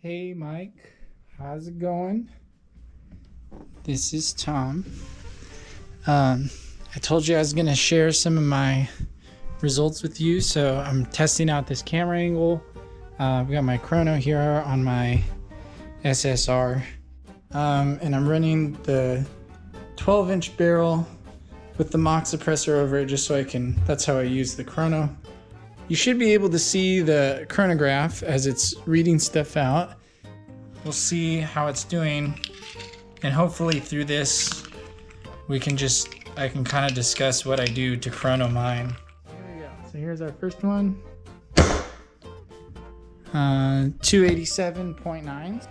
Hey Mike, how's it going? This is Tom. I told you I was going to share some of my results with you, so I'm testing out this camera angle. I've got my chrono here on my SSR, and I'm running the 12-inch barrel with the Mach suppressor over it just so that's how I use the chrono. You should be able to see the chronograph as it's reading stuff out. We'll see how it's doing, and hopefully through this I can kind of discuss what I do to chrono mine. Here we go. So here's our first one. 287.9.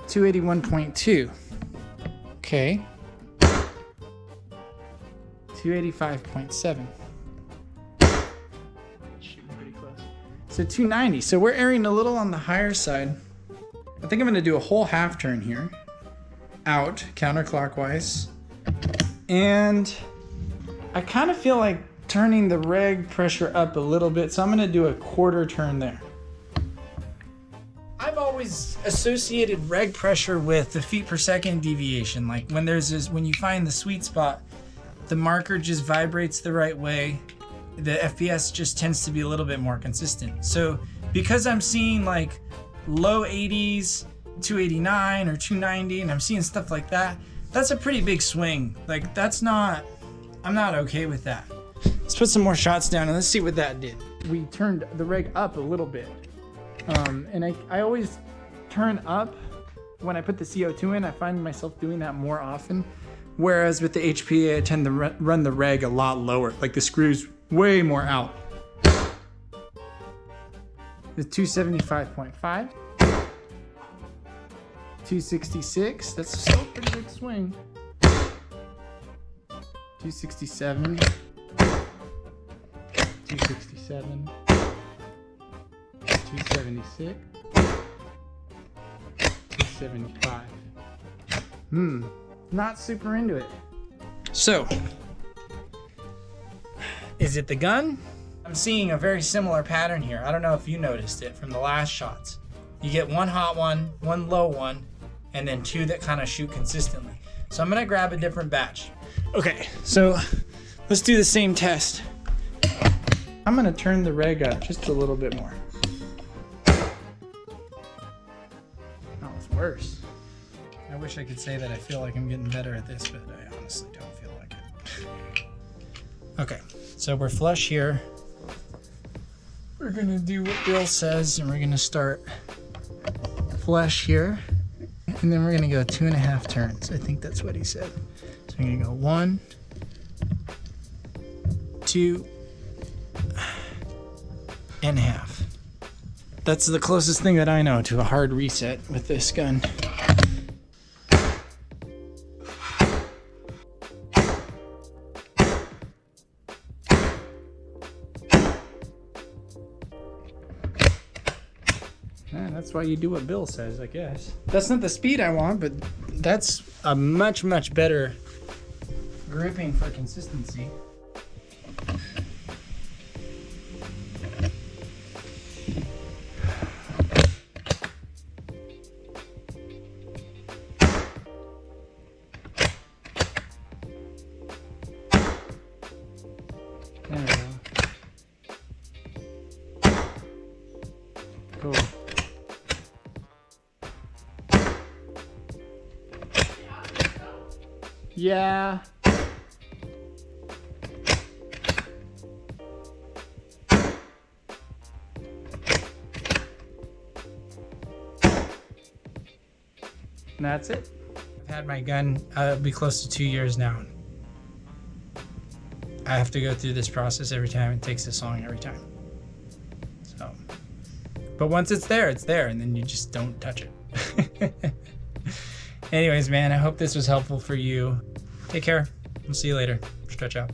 281.2. Okay. 285.7. So 290. So we're erring a little on the higher side. I think I'm going to do a whole half turn here. Out, counterclockwise. And I kind of feel like turning the reg pressure up a little bit. So I'm going to do a quarter turn there. I've always associated reg pressure with the feet per second deviation. Like when you find the sweet spot, the marker just vibrates the right way. The FPS just tends to be a little bit more consistent. So because I'm seeing like low 80s, 289 or 290, and I'm seeing stuff like that, that's a pretty big swing. Like I'm not okay with that. Let's put some more shots down and let's see what that did. We turned the reg up a little bit. And I always turn up when I put the CO2 in. I find myself doing that more often. Whereas with the HP, I tend to run the reg a lot lower. Like the screw's way more out. The 275.5. 266, that's still a pretty big swing. 267. 267. 276. 275. Not super into it. So, is it the gun? I'm seeing a very similar pattern here. I don't know if you noticed it from the last shots. You get one hot one, one low one, and then two that kind of shoot consistently. So I'm gonna grab a different batch. Okay, so let's do the same test. I'm gonna turn the reg up just a little bit more. That was worse. I wish I could say that I feel like I'm getting better at this, but I honestly don't feel like it. Okay, so we're flush here. We're gonna do what Bill says, and we're gonna start flush here, and then we're gonna go 2.5 turns. I think that's what he said. So I'm gonna go 1, 2.5. That's the closest thing that I know to a hard reset with this gun. That's why you do what Bill says, I guess. That's not the speed I want, but that's a much, much better gripping for consistency. There we go. Cool. Yeah. And that's it. I've had my gun, it'll be close to 2 years now. I have to go through this process every time. It takes this long every time. So, but once it's there, and then you just don't touch it. Anyways, man, I hope this was helpful for you. Take care. We'll see you later. Stretch out.